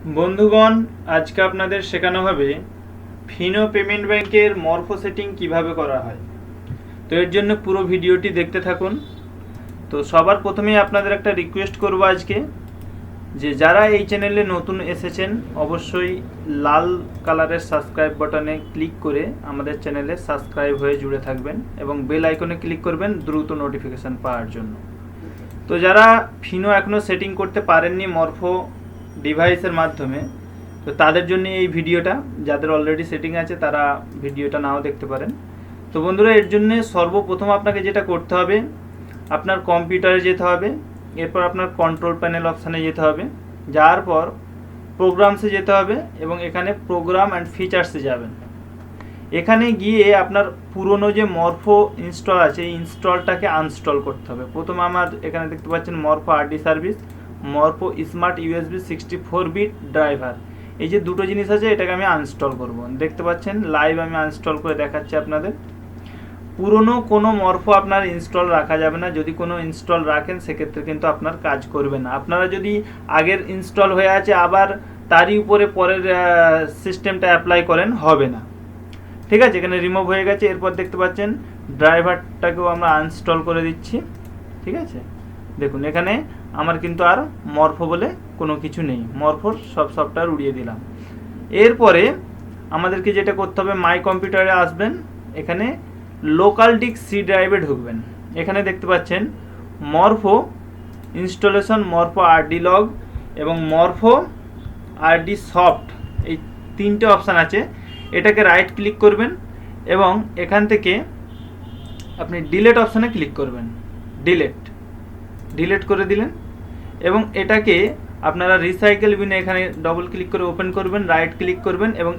বন্ধুগণ, আজকে আপনাদের শেখানো হবে ফিনো পেমেন্ট ব্যাংকের মরফো সেটিং কিভাবে করা হয়। তো এর জন্য পুরো ভিডিওটি দেখতে থাকুন। তো সবার প্রথমেই আপনাদের একটা রিকোয়েস্ট করব আজকে, যে যারা এই চ্যানেলে নতুন এসেছেন অবশ্যই লাল কালারের সাবস্ক্রাইব বাটনে ক্লিক করে আমাদের চ্যানেলে সাবস্ক্রাইব হয়ে জুড়ে থাকবেন এবং বেল আইকনে ক্লিক করবেন দ্রুত নোটিফিকেশান পাওয়ার জন্য। তো যারা ফিনো এখনও সেটিং করতে পারেননি মরফো ডিভাইসের মাধ্যমে, তো তাদের জন্য এই ভিডিওটা। যাদের অলরেডি সেটিং আছে তারা ভিডিওটা নাও দেখতে পারেন। তো বন্ধুরা, এর জন্য সর্বপ্রথম আপনাকে যেটা করতে হবে, আপনার কম্পিউটারে যেতে হবে, এরপর আপনার কন্ট্রোল প্যানেল অপশানে যেতে হবে, যাওয়ার পর প্রোগ্রামসে যেতে হবে এবং এখানে প্রোগ্রাম অ্যান্ড ফিচার্সে যাবেন। এখানে গিয়ে আপনার পুরনো যে মরফো ইনস্টল আছে এই ইনস্টলটাকে আনস্টল করতে হবে। প্রথমে আমার এখানে দেখতে পাচ্ছেন Morpho RD service, Morpho smart USB 64 bit driver, এই যে দুটো জিনিস আছে এটাকে আমি আনস্টল করব। দেখতে পাচ্ছেন লাইভ আমি আনস্টল করে দেখাচ্ছি আপনাদের। পুরনো কোনো মরফো আপনার ইনস্টল রাখা যাবে না। যদি কোনো ইনস্টল রাখেন সেক্ষেত্রে কিন্তু আপনার কাজ করবে না। আপনারা যদি আগের ইনস্টল হয়ে আছে আবার তারই উপরে পরের সিস্টেমটা অ্যাপ্লাই করেন, হবে না। ঠিক আছে, এখানে রিমুভ হয়ে গেছে। এরপর দেখতে পাচ্ছেন ড্রাইভারটাকেও আমরা আনস্টল করে দিচ্ছি। ঠিক আছে, দেখুন এখানে আমার কিন্তু আর মরফো বলে কোনো কিছু নেই, মরফোর সব সফটওয়্যার উড়িয়ে দিলাম। এরপরে আমাদেরকে যেটা করতে হবে, মাই কম্পিউটারে আসবেন, এখানে লোকাল ডিস্ক সি ড্রাইভে ঢুকবেন। এখানে দেখতে পাচ্ছেন Morpho installation, Morpho RD log এবং মরফো আরডি সফট, এই তিনটে অপশান আছে। এটাকে রাইট ক্লিক করবেন এবং এখান থেকে আপনি ডিলেট অপশানে ক্লিক করবেন। ডিলেট করে দিলেন এবং এটাকে আপনারা রিসাইকেল বিনে এখানে ডবল ক্লিক করে ওপেন করবেন, রাইট ক্লিক করবেন এবং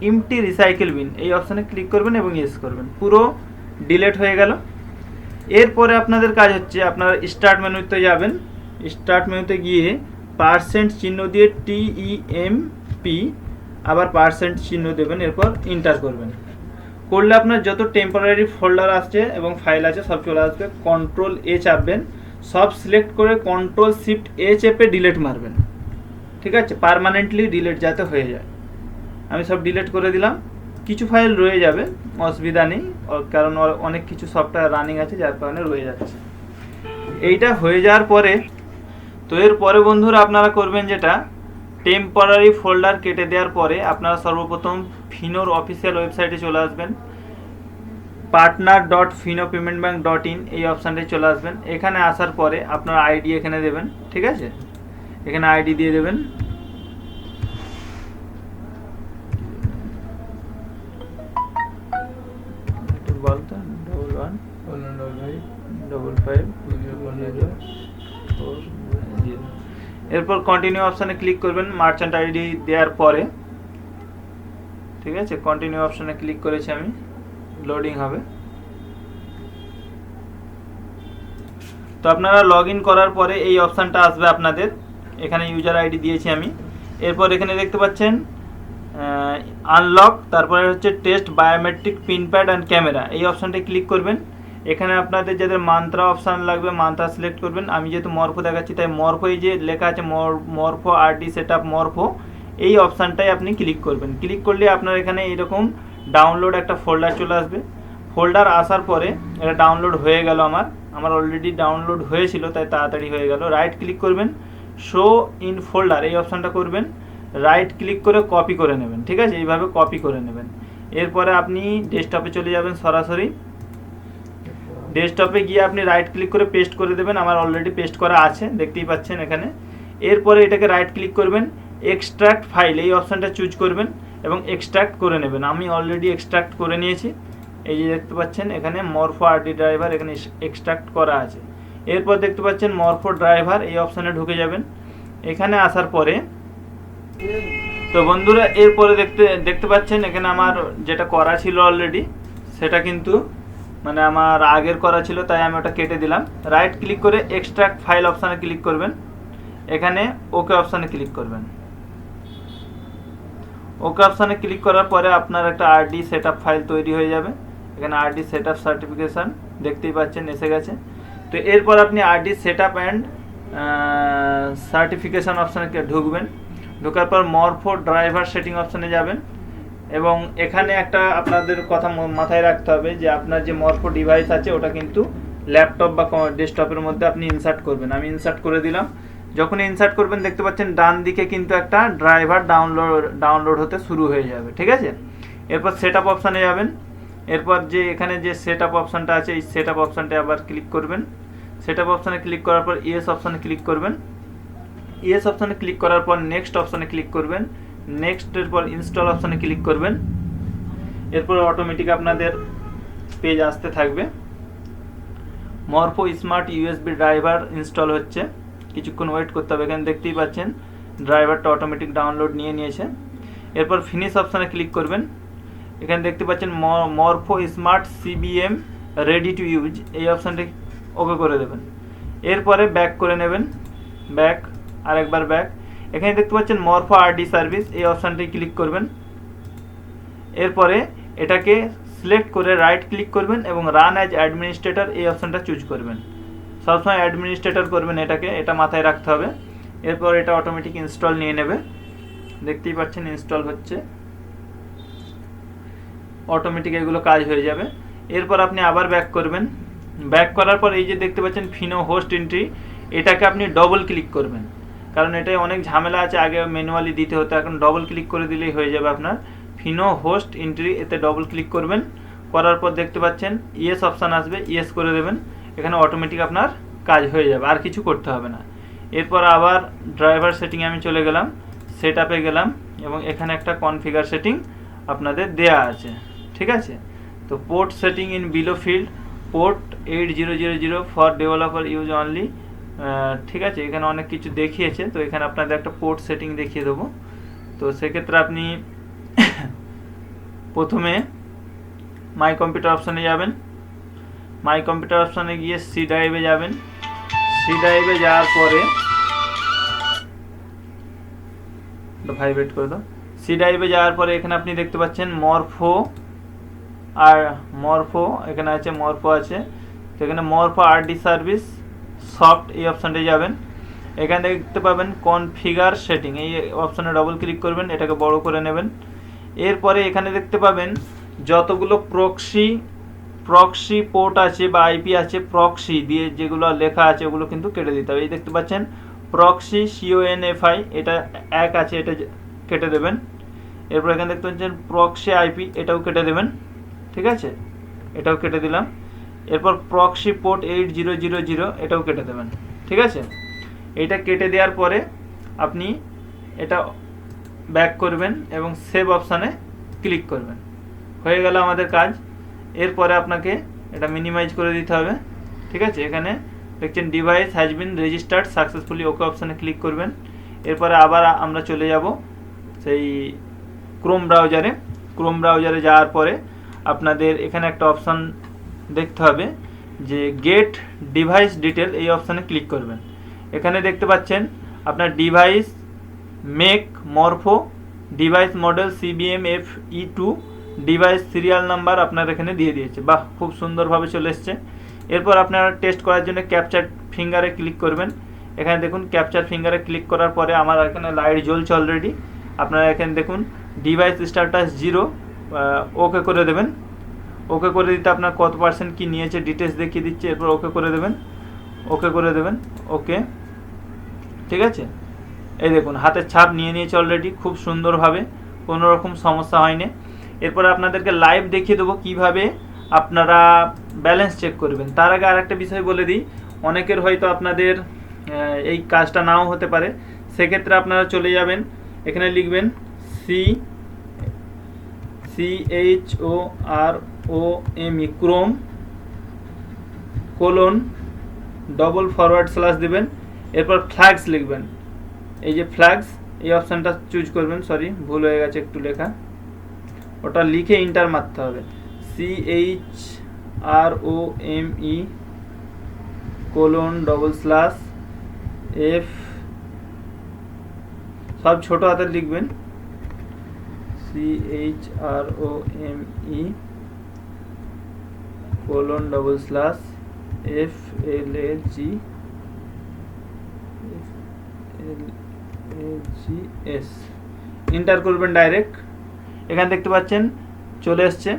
এমটি রিসাইকেল বিন এই অপশানে ক্লিক করবেন এবং ইয়েস করবেন। পুরো ডিলেট হয়ে গেল। এরপরে আপনাদের কাজ হচ্ছে, আপনারা স্টার্ট মেনুতে যাবেন। স্টার্ট মেনুতে গিয়ে পার্সেন্ট চিহ্ন দিয়ে TEMP আবার পার্সেন্ট চিহ্ন দেবেন, এরপর ইন্টার করবেন। করলে আপনার যত টেম্পোরারি ফোল্ডার আসছে এবং ফাইল আছে সব চলে আসবে। কন্ট্রোল এ চাপবেন, সব সিলেক্ট করে কন্ট্রোল শিফট এ চেপে ডিলেট মারবেন। ঠিক আছে, পার্মানেন্টলি ডিলেট যাতে হয়ে যায়। আমি সব ডিলেট করে দিলাম। কিছু ফাইল রয়ে যাবে, অসুবিধা নেই, কারণ অনেক কিছু সফটওয়্যার রানিং আছে যার কারণে রয়ে যাচ্ছে। এইটা হয়ে যাওয়ার পরে, তো এর পরে বন্ধুরা আপনারা করবেন যেটা, টেম্পোরারি ফোল্ডার কেটে দেওয়ার পরে আপনারা সর্বপ্রথম ফিনোর অফিসিয়াল ওয়েবসাইটে চলে আসবেন। partner.finopamentbank.in এই অপশানটায় চলে আসবেন। এখানে আসার পরে আপনার আইডি এখানে দেবেন। ঠিক আছে, এখানে আইডি দিয়ে দেবেন। বলতো 115555 এরপর কন্টিনিউ অপশানে ক্লিক করবেন মার্চেন্ট আইডি দেওয়ার পরে। ঠিক আছে, কন্টিনিউ অপশানে ক্লিক করেছি আমি, লোডিং হবে। তো আপনারা লগ ইন করার পরে এই অপশানটা আসবে আপনাদের। এখানে ইউজার আইডি দিয়েছি আমি। এরপর এখানে দেখতে পাচ্ছেন আনলক, তারপরে হচ্ছে টেস্ট বায়োমেট্রিক পিনপ্যাড অ্যান্ড ক্যামেরা, এই অপশানটায় ক্লিক করবেন। এখানে আপনাদের যাদের মান্ত্রা অপশান লাগবে মান্ত্রা সিলেক্ট করবেন। আমি যেহেতু মরফো দেখাচ্ছি তাই মরফো, এই যে লেখা আছে মরফো আরডি সেটআপ মরফো, এই অপশানটায় আপনি ক্লিক করবেন। ক্লিক করলে আপনার এখানে এইরকম ডাউনলোড একটা ফোল্ডার চলে আসবে। ফোল্ডার আসার পরে এটা ডাউনলোড হয়ে গেল, আমার অলরেডি ডাউনলোড হয়েছিল তাই তাড়াতাড়ি হয়ে গেল। রাইট ক্লিক করবেন, শো ইন ফোল্ডার এই অপশানটা করবেন, রাইট ক্লিক করে কপি করে নেবেন। ঠিক আছে, এইভাবে কপি করে নেবেন। এরপরে আপনি ডেস্কটপে চলে যাবেন। সরাসরি ডেস্কটপে গিয়ে আপনি রাইট ক্লিক করে পেস্ট করে দেবেন। আমার অলরেডি পেস্ট করা আছে, দেখতেই পাচ্ছেন এখানে। এরপরে এটাকে রাইট ক্লিক করবেন, এক্সট্রাক্ট ফাইল এই অপশানটা চুজ করবেন এবং এক্সট্রাক্ট করে নেবেন। আমি অলরেডি এক্সট্রাক্ট করে নিয়েছি। এই যে দেখতে পাচ্ছেন এখানে মরফো আরডি ড্রাইভার এখানে এক্সট্রাক্ট করা আছে। এরপর দেখতে পাচ্ছেন মরফো ড্রাইভার এই অপশানে ঢুকে যাবেন। এখানে আসার পরে, তো বন্ধুরা এরপরে দেখতে পাচ্ছেন এখানে আমার যেটা করা ছিল অলরেডি, সেটা কিন্তু মানে আমার আগের করা ছিল তাই আমি ওটা কেটে দিলাম। রাইট ক্লিক করে এক্সট্রাক্ট ফাইল অপশানে ক্লিক করবেন, এখানে ওকে অপশানে ক্লিক করবেন। ওকে অপশানে ক্লিক করার পরে আপনার একটা আরডি সেটআপ ফাইল তৈরি হয়ে যাবে। এখানে আরডি সেটআপ সার্টিফিকেশান দেখতেই পাচ্ছেন এসে গেছে। তো এরপর আপনি আরডি সেটআপ অ্যান্ড সার্টিফিকেশান অপশানে ঢুকবেন। ঢোকার পর মরফো ড্রাইভার সেটিং অপশানে যাবেন এবং এখানে একটা আপনাদের কথা মাথায় রাখতে হবে যে আপনার যে মরফো ডিভাইস আছে ওটা কিন্তু ল্যাপটপ বা ডেস্কটপের মধ্যে আপনি ইনসার্ট করবেন। আমি ইনসার্ট করে দিলাম। যখন ইনসার্ট করবেন দেখতে পাচ্ছেন ডান দিকে কিন্তু একটা ড্রাইভার ডাউনলোড হতে শুরু হয়ে যাবে, ঠিক আছে। এরপর সেট আপ অপশানে যাবেন। এরপর যে এখানে যে সেট আপ অপশানটা আছে এই সেট আপ অপশানটা আবার ক্লিক করবেন। সেট আপ অপশানে ক্লিক করার পর ইয়েস অপশানে ক্লিক করবেন। ইয়েস অপশানে ক্লিক করার পর নেক্সট অপশানে ক্লিক করবেন। নেক্সটের পর ইনস্টল অপশানে ক্লিক করবেন। এরপর অটোমেটিক আপনাদের পেজ আসতে থাকবে। Morpho smart USB driver install হচ্ছে, কিছুক্ষণ ওয়েট করতে হবে। এখানে দেখতেই পাচ্ছেন ড্রাইভারটা অটোমেটিক ডাউনলোড নিয়েছে। এরপর ফিনিশ অপশানে ক্লিক করবেন। এখানে দেখতে পাচ্ছেন Morpho smart CBM ready to use, এই অপশানটি ওকে করে দেবেন। এরপরে ব্যাক করে নেবেন, ব্যাক, আরেকবার ব্যাক। এখানে দেখতে পাচ্ছেন মরফো আরডি সার্ভিস, এই অপশানটি ক্লিক করবেন। এরপরে এটাকে সিলেক্ট করে রাইট ক্লিক করবেন এবং রান অ্যাজ অ্যাডমিনিস্ট্রেটর এই অপশানটা চুজ করবেন। সবসময় অ্যাডমিনিস্ট্রেটর করবেন এটাকে, এটা মাথায় রাখতে হবে। এরপর এটা অটোমেটিক ইনস্টল নিয়ে নেবে, দেখতেই পাচ্ছেন ইনস্টল হচ্ছে, অটোমেটিক এগুলো কাজ হয়ে যাবে। এরপর আপনি আবার ব্যাক করবেন। ব্যাক করার পর এই যে দেখতে পাচ্ছেন ফিনো হোস্ট এন্ট্রি, এটাকে আপনি ডবল ক্লিক করবেন, কারণ এটাই অনেক ঝামেলা আছে, আগে ম্যানুয়ালি দিতে হতো, এখন ডবল ক্লিক করে দিলেই হয়ে যাবে আপনার ফিনো হোস্ট এন্ট্রি। এতে ডবল ক্লিক করবেন, করার পর দেখতে পাচ্ছেন ইয়েস অপশান আসবে, ইয়েস করে দেবেন। এখানে অটোমেটিক আপনার কাজ হয়ে যাবে, আর কিছু করতে হবে না। এরপর আবার ড্রাইভার সেটিংয়ে আমি চলে গেলাম, সেট আপে গেলাম এবং এখানে একটা কনফিগার সেটিং আপনাদের দেয়া আছে, ঠিক আছে। তো port setting in below field, port 8000 for developer use only, ঠিক আছে। এখানে অনেক কিছু দেখিয়েছে, তো এখানে আপনাদের একটা পোর্ট সেটিং দেখিয়ে দেবো। তো সেক্ষেত্রে আপনি প্রথমে মাই কম্পিউটার অপশানে যাবেন। মাই কম্পিউটার অপশানে গিয়ে সি ড্রাইভে যাবেন। সি ড্রাইভে যাওয়ার পরে ভাইব্রেট করে দাও। সি ড্রাইভে যাওয়ার পরে এখানে আপনি দেখতে পাচ্ছেন মরফো, আর মরফো এখানে আছে, মরফো আছে। তো এখানে মরফো আরডি সার্ভিস সফট, এই অপশানটা যাবেন। এখানে দেখতে পাবেন কনফিগার সেটিং, এই অপশানে ডবল ক্লিক করবেন, এটাকে বড় করে নেবেন। এরপরে এখানে দেখতে পাবেন যতগুলো প্রক্সি পোর্ট আছে বা আইপি আছে, প্রক্সি দিয়ে যেগুলো লেখা আছে ওগুলো কিন্তু কেটে দিতে হবে। এই দেখতে পাচ্ছেন প্রক্সি CONFI, এটা এক আছে, এটা কেটে দেবেন। এরপর এখানে দেখতে পাচ্ছেন প্রক্সি আইপি, এটাও কেটে দেবেন, ঠিক আছে, এটাও কেটে দিলাম। এরপর প্রক্সি পোর্ট 8000, এটাও কেটে দেবেন, ঠিক আছে। এইটা কেটে দেওয়ার পরে আপনি এটা ব্যাক করবেন এবং সেভ অপশানে ক্লিক করবেন, হয়ে গেল আমাদের কাজ। এরপরে আপনাকে এটা মিনিমাইজ করে দিতে হবে, ঠিক আছে। এখানে দেখছেন device has been registered successfully, okay অপশানে ক্লিক করবেন। এরপরে আবার আমরা চলে যাব সেই ক্রোম ব্রাউজারে। ক্রোম ব্রাউজারে যাওয়ার পরে আপনাদের এখানে একটা অপশান দেখতে হবে যে গেট ডিভাইস ডিটেল, এই অপশানে ক্লিক করবেন। এখানে দেখতে পাচ্ছেন আপনার device make Morpho, device model CBM-FE2, device serial number আপনার এখানে দিয়ে দিয়েছে। বাহ, খুব সুন্দরভাবে চলে এসছে। এরপর আপনারা টেস্ট করার জন্য ক্যাপচার ফিঙ্গারে ক্লিক করবেন। এখানে দেখুন ক্যাপচার ফিঙ্গারে ক্লিক করার পরে আমার এখানে লাইট জ্বলছে অলরেডি। আপনারা এখানে দেখুন ডিভাইস স্ট্যাটাস 0, ওকে করে দেবেন। ওকে করে দিতে আপনার কত পার্সেন্ট কি নিয়েছে ডিটেলস দেখিয়ে দিচ্ছে। এরপর ওকে করে দেবেন, ওকে করে দেবেন, ওকে, ঠিক আছে। এই দেখুন হাতের ছাপ নিয়ে নিয়েছে অলরেডি, খুব সুন্দরভাবে, কোনো রকম সমস্যা হয়নি। এরপর আপনাদেরকে লাইভ দেখিয়ে দেবো কিভাবে আপনারা ব্যালেন্স চেক করবেন। তার আগে আরেকটা বিষয় বলে দিই, অনেকের হয়তো আপনাদের এই কাজটা নাও হতে পারে। সেক্ষেত্রে আপনারা চলে যাবেন, এখানে লিখবেন CHOROME ক্রোম :// দেবেন। এরপর ফ্ল্যাগস লিখবেন, এই যে ফ্ল্যাগস, এই অপশানটা চুজ করবেন। সরি, ভুল হয়ে গেছে একটু লেখা, ওটা লিখে ইন্টার মারতে হবে। CHROME : সব ছোট হাতের লিখবেন, CHROME : AGS এন্টার করবেন ডাইরেক্ট। এখানে দেখতে পাচ্ছেন চলে এসছে।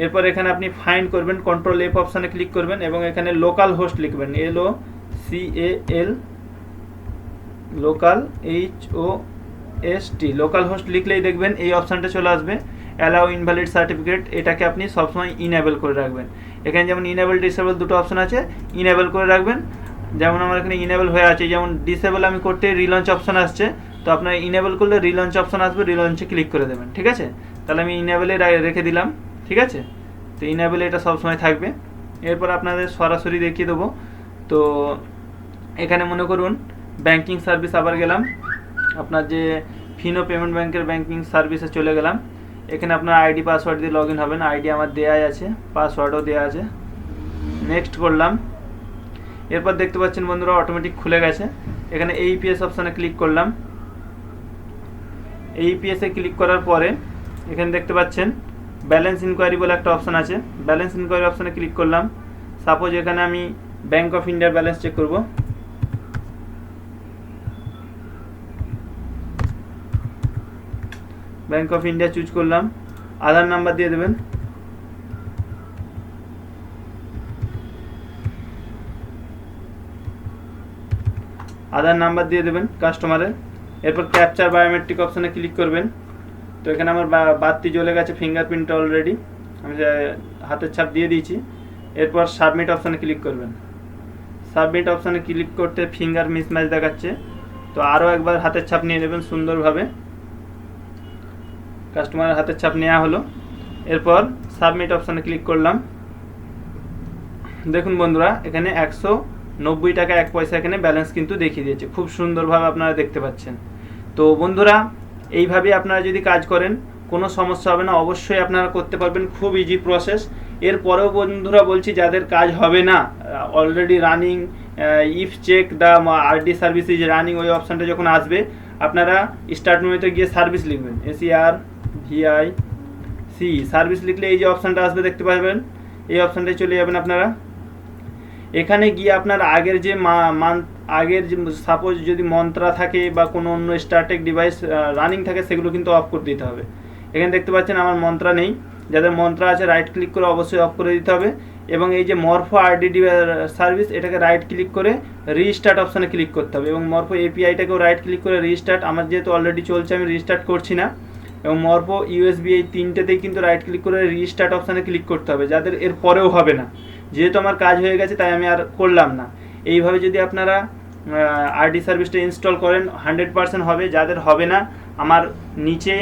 এরপর এখানে আপনি ফাইন্ড করবেন, কন্ট্রোল F অপশানে ক্লিক করবেন এবং এখানে লোকাল হোস্ট লিখবেন, LOCAL local HOST local host লিখলেই দেখবেন এই অপশানটা চলে আসবে, অ্যালাউ ইনভ্যালিড সার্টিফিকেট। এটাকে আপনি সবসময় ইনেবল করে রাখবেন। এখানে যেমন ইনেবল ডিসেবল দুটো অপশান আছে, ইনেবল করে রাখবেন। যেমন আমার এখানে ইনেবল হয়ে আছে, যেমন ডিসেবল আমি করতে রিলঞ্চ অপশান আসছে, তো আপনার ইনেবল করলে রিলঞ্চ অপশান আসবে, রিলঞ্চে ক্লিক করে দেবেন। ঠিক আছে, তাহলে আমি ইনেবলে রেখে দিলাম। ঠিক আছে, তো ইনেবলে এটা সবসময় থাকবে। এরপর আপনাদের সরাসরি দেখিয়ে দেবো। তো এখানে মনে করুন ব্যাংকিং সার্ভিস আবার গেলাম, আপনার যে ফিনো পেমেন্ট ব্যাংকের ব্যাংকিং সার্ভিসে চলে গেলাম। এখানে আপনার আইডি পাসওয়ার্ড দিয়ে লগ ইন হবেন। আইডি আমার দেওয়াই আছে, পাসওয়ার্ডও দেওয়া আছে। নেক্সট করলাম। এরপর দেখতে পাচ্ছেন বন্ধুরা অটোমেটিক খুলে গেছে। এখানে AEPS অপশানে ক্লিক করলাম। AEPS-এ ক্লিক করার পরে এখানে দেখতে পাচ্ছেন ব্যালেন্স ইনকোয়ারি বলে একটা অপশান আছে। ব্যালেন্স ইনকোয়ারি অপশানে ক্লিক করলাম। সাপোজ এখানে আমি ব্যাঙ্ক অফ ইন্ডিয়ার ব্যালেন্স চেক করব। ব্যাঙ্ক অফ ইন্ডিয়া চুজ করলাম। আধার নাম্বার দিয়ে দেবেন। আধার নাম্বার দিয়ে দেবেন কাস্টমারের। এরপর ক্যাপচার বায়োমেট্রিক অপশানে ক্লিক করবেন। তো এখানে আমার বাতি জ্বলে গেছে, ফিঙ্গারপ্রিন্ট অলরেডি আমি হাতের ছাপ দিয়ে দিয়েছি। এরপর সাবমিট অপশানে ক্লিক করবেন। সাবমিট অপশানে ক্লিক করতে ফিঙ্গার মিসম্যাচ দেখাচ্ছে, তো আরও একবার হাতের ছাপ নিয়ে নেবেন সুন্দরভাবে। কাস্টমারের হাতের ছাপ নেওয়া হলো। এরপর সাবমিট অপশানে ক্লিক করলাম। দেখুন বন্ধুরা এখানে 190 টাকা 1 পয়সা এখানে ব্যালেন্স কিন্তু দেখিয়ে দিয়েছে, খুব সুন্দরভাবে আপনারা দেখতে পাচ্ছেন। তো বন্ধুরা এইভাবে আপনারা যদি কাজ করেন কোনো সমস্যা হবে না, অবশ্যই আপনারা করতে পারবেন, খুব ইজি প্রসেস। এরপরেও বন্ধুরা বলছি যাদের কাজ হবে না, already running if check the RD service is running, ওই অপশানটা যখন আসবে আপনারা স্টার্ট মেনুতে গিয়ে সার্ভিস লিখবেন, SERVIC সার্ভিস লিখলে এই যে অপশানটা আসবে দেখতে পাবেন, এই অপশানটায় চলে যাবেন আপনারা। এখানে গিয়ে আপনার আগের যে আগের যে সাপোজ যদি মন্ত্রা থাকে বা কোনো অন্য স্টারটেক ডিভাইস রানিং থাকে সেগুলো কিন্তু অফ করে দিতে হবে। এখানে দেখতে পাচ্ছেন আমার মন্ত্রা নেই, যাদের মন্ত্রা আছে রাইট ক্লিক করে অবশ্যই অফ করে দিতে হবে। এবং এই যে মরফো RD সার্ভিস এটাকে রাইট ক্লিক করে রিস্টার্ট অপশানে ক্লিক করতে হবে এবং মরফো API-টাকেও রাইট ক্লিক করে রিস্টার্ট, আমার যেহেতু অলরেডি চলছে আমি রিস্টার্ট করছি না। এবং মরফো USB এই তিনটেতেই কিন্তু রাইট ক্লিক করে রিস্টার্ট অপশানে ক্লিক করতে হবে, যাদের এর পরেও হবে না। যেহেতু আমার কাজ হয়ে গেছে তাই আমি আর করলাম না। এইভাবে যদি আপনারা RD সার্ভিসটা ইনস্টল করেন 100% হবে। যাদের হবে না আমার নিচে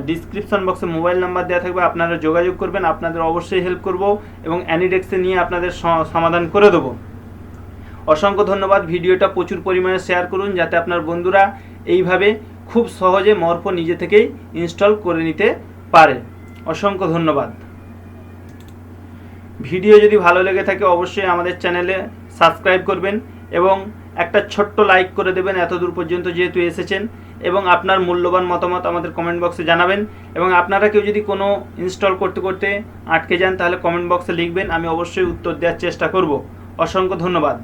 ডিসক্রিপশন বক্সে মোবাইল নাম্বার দেওয়া থাকবে, আপনারা যোগাযোগ করবেন, আপনাদের অবশ্যই হেল্প করব এবং অ্যানিডেক্সে নিয়ে আপনাদের সমাধান করে দেবো। অসংখ্য ধন্যবাদ। ভিডিওটা প্রচুর পরিমাণে শেয়ার করুন যাতে আপনার বন্ধুরা এইভাবে খুব সহজে মরফো নিজে থেকেই ইনস্টল করে নিতে পারে। অসংখ্য ধন্যবাদ। ভিডিও যদি ভালো লেগে থাকে অবশ্যই আমাদের চ্যানেলে সাবস্ক্রাইব করবেন এবং একটা ছোট্ট লাইক করে দেবেন এতদূর পর্যন্ত যেহেতু এসেছেন, এবং আপনার মূল্যবান মতামত আমাদের কমেন্ট বক্সে জানাবেন। এবং আপনারা কেউ যদি কোনো ইনস্টল করতে করতে আটকে যান তাহলে কমেন্ট বক্সে লিখবেন, আমি অবশ্যই উত্তর দেওয়ার চেষ্টা করব। অসংখ্য ধন্যবাদ।